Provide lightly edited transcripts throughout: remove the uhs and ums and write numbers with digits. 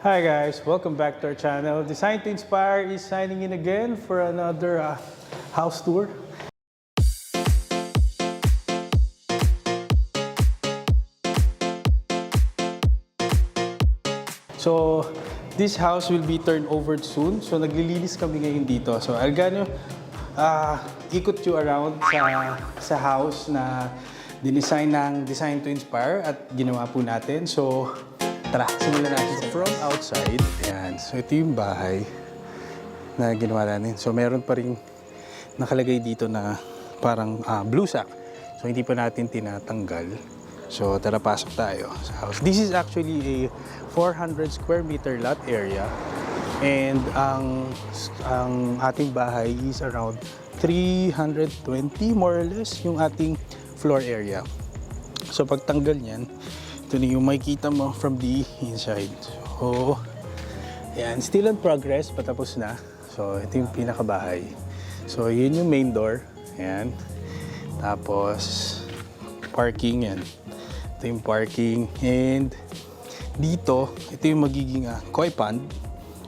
Hi guys, welcome back to our channel. Design to Inspire is signing in again for another house tour. So, this house will be turned over soon. So, naglilinis kami ngayon dito. So, I'm gonna ikot you around sa house na dinesign ng Design to Inspire at ginawa po natin. So, tara, simulan natin. So, from outside, ayan. So, ito yung bahay na ginawa natin. So, meron pa rin nakalagay dito na parang blue sack. So, hindi pa natin tinatanggal. So, tara, pasok tayo sa house. This is actually a 400 square meter lot area. And ang ating bahay is around 320 more or less yung ating floor area. So, pagtanggal niyan, ito na yung makikita mo from the inside. So, ayan, still in progress, patapos na. So, ito yung pinakabahay. So, yun yung main door. Ayan. Tapos, parking yan. Ito yung parking. And, dito, ito yung magiging koi pond.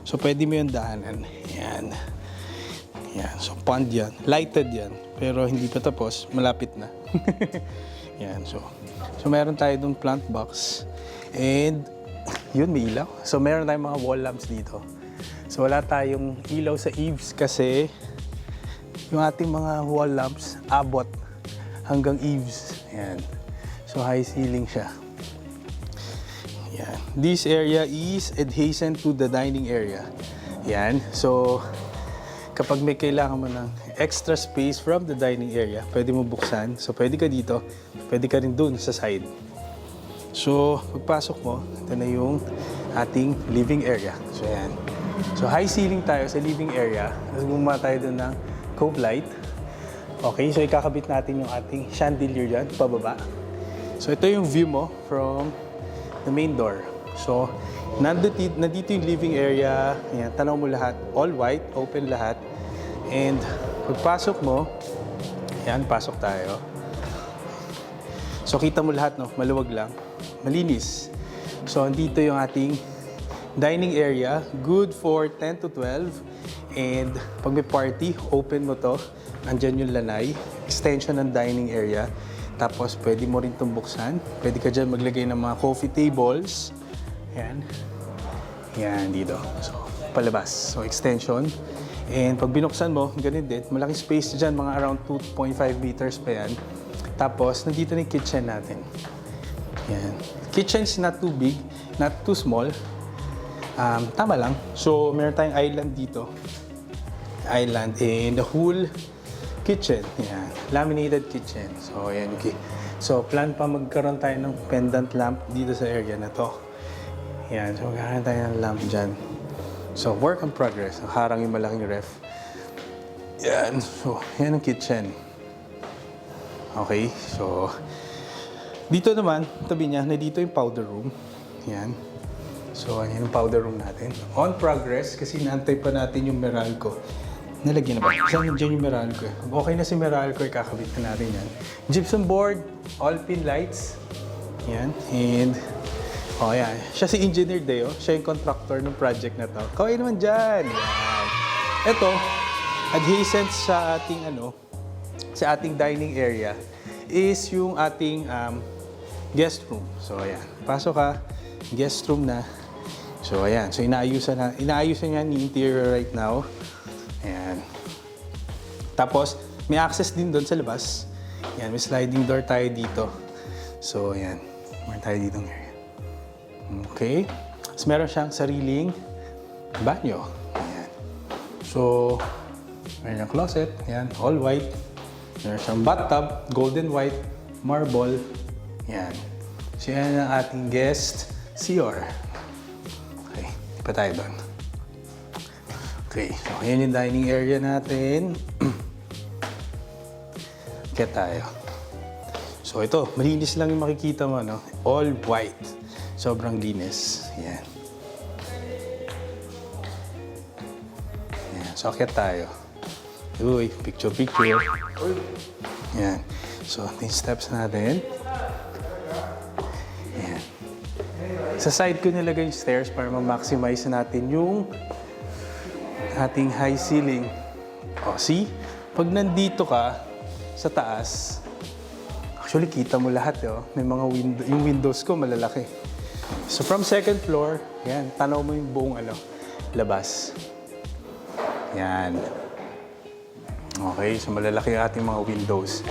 So, pwede mo yung daanan. Ayan. Ayan. So, pond yan. Lighted yan. Pero, hindi pa tapos. Malapit na. Ayan. So, meron tayo dong plant box. And, yun, may ilaw. So, meron tayong mga wall lamps dito. So, wala tayong ilaw sa eaves kasi yung ating mga wall lamps abot hanggang eaves. Ayan. So, high ceiling siya. Ayan. This area is adjacent to the dining area. Ayan. So, kapag may kailangan mo ng extra space from the dining area, pwede mo buksan. So, pwede ka dito. Pwede ka rin dun sa side. So, pagpasok mo, ito na yung ating living area. So, ayan. So, high ceiling tayo sa living area. Tapos gumawa tayo dun ng cove light. Okay, so ikakabit natin yung ating chandelier dyan, pababa. So, ito yung view mo from the main door. So, nandito yung living area. Ayan, tanaw mo lahat. All white, open lahat. And, pagpasok mo, ayan, pasok tayo. So, kita mo lahat, no? Maluwag lang. Malinis. So, andito yung ating dining area. Good for 10 to 12. And, pag may party, open mo to. Andyan yung lanay. Extension ng dining area. Tapos, pwede mo rin itong buksan. Pwede ka dyan maglagay ng mga coffee tables. Ayan. Ayan, dito. So, palabas. So, extension. And pag binuksan mo, ganun din. Malaking space dyan, mga around 2.5 meters pa yan. Tapos, nandito na yung kitchen natin. Ayan. Kitchen is not too big, not too small. Tama lang. So, meron tayong island dito. Island. And the whole kitchen. Ayan. Laminated kitchen. So, ayan. Okay. So, plan pa magkaroon tayo ng pendant lamp dito sa area na to. Ayan. So, magkakaroon tayo ng lamp dyan. So, work in progress. Harang yung malaking ref. Ayan. So, ayan ang kitchen. Okay. So, dito naman, tabi niya, na dito yung powder room. Ayan. So, ayan yung powder room natin. On progress, kasi naantay pa natin yung Meralco. Nalagyan na ba? Saan dyan yung Meralco? Okay na si Meralco, ikakabit na natin yan. Gypsum board, all-pin lights. Yan. And, oh yan. Siya si Engineer Deo. Siya yung contractor ng project na to. Kaway naman dyan. Yan. Ito, adjacent sa ating, sa ating dining area is yung ating guest room. So, ayan. Pasok ka, guest room na. So, ayan. So, inaayusan niya ni interior right now. Ayan. Tapos, may access din doon sa labas. Ayan, may sliding door tayo dito. So, ayan. Meron tayo dito ng area. Okay. Tapos, meron siyang sariling banyo. Ayan. So, meron siyang closet. Ayan, all white. Meron siyang bathtub, golden white, marble. Ayan. So, yan ang ating guest CR. Okay, di pa tayo doon. Okay, so yan yung dining area natin. Kaya tayo. So ito, malinis lang yung makikita mo, no? All white. Sobrang linis. Yan. Yan. So kaya tayo. Uy, picture. Yan. So, ito yung steps natin. Yan. Sa side ko nilagay yung stairs para ma-maximize natin yung ating high ceiling. O, see? Pag nandito ka sa taas, actually kita mo lahat, may mga window, yung windows ko malalaki. So from second floor, yan, tanaw mo yung buong labas. Yan. Okay, so malalaki yung ating mga windows.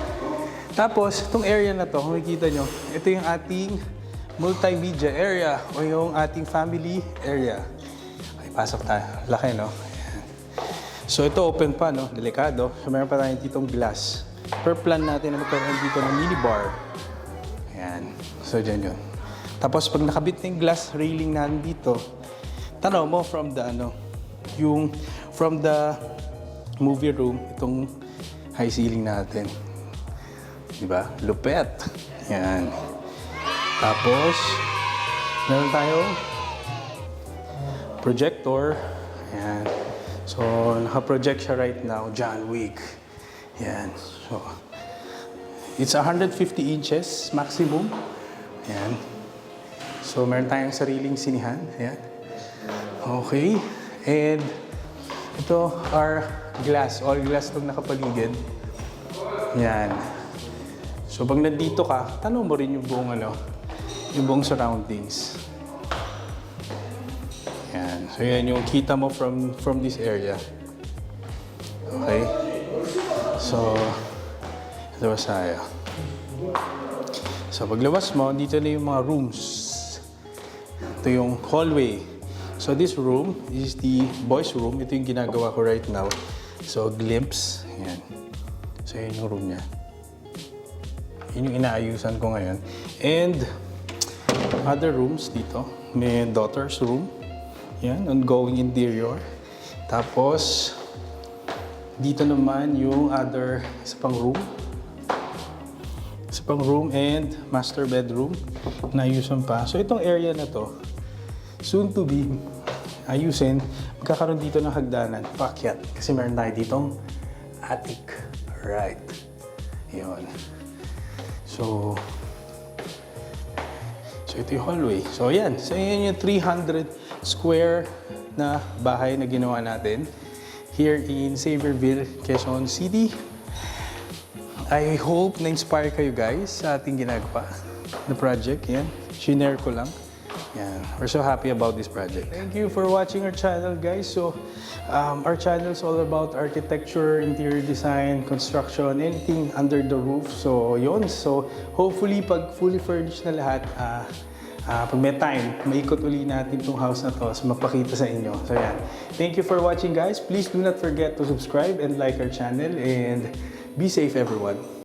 Tapos, itong area na to, kung makikita nyo, ito yung ating multimedia area o yung ating family area. Okay, pasok tayo. Laki, no? Ayan. So ito open pa, no? Delikado. So meron pa tayong ditong glass. Per plan natin na magkaroon dito ng minibar. Ayan. So dyan yun. Tapos pag nakabit na yung glass railing natin dito, tanaw mo from the from the movie room, itong high ceiling natin. Diba? Lupet. Yan. Tapos, meron tayong projector. Yan. So, naka-project siya right now, John Wick. Yan. So, it's 150 inches maximum. Yan. So, meron tayong sariling sinihan. Yan. Okay. And, ito are glass. All glass itong nakapaligid. Yan. So, pag nandito ka, tanong mo rin yung buong yung buong surroundings. Yan. So, yan yung kita mo from this area. Okay? So, labas tayo. So, paglabas mo, dito na yung mga rooms. Ito yung hallway. So, this room is the boys' room. Ito yung ginagawa ko right now. So, glimpse. Yan. So, yan yung room niya. Yun yung inaayusan ko ngayon. And other rooms dito. May daughter's room. Yan, ongoing interior. Tapos, dito naman yung isa pang room. Isa pang room and master bedroom. Naayusan pa. So, itong area na to, soon to be ayusin. Magkakaroon dito ng hagdanan. Paakyat. Kasi meron tayo ditong attic. Right. Yun. So ito yung hallway. So, yan. So, yan yung 300 square na bahay na ginawa natin here in Xavierville, Quezon City. I hope na-inspire kayo guys sa ating ginagawa na project. Yan. Shinare ko lang. Yan. We're so happy about this project. Thank you for watching our channel, guys. So, our channel is all about architecture, interior design, construction, anything under the roof. So, yun. So, hopefully, pag fully furnished na lahat, pag may time, maikot uli natin itong house na to, so mapakita sa inyo. So, yan. Thank you for watching, guys. Please do not forget to subscribe and like our channel, and be safe, everyone.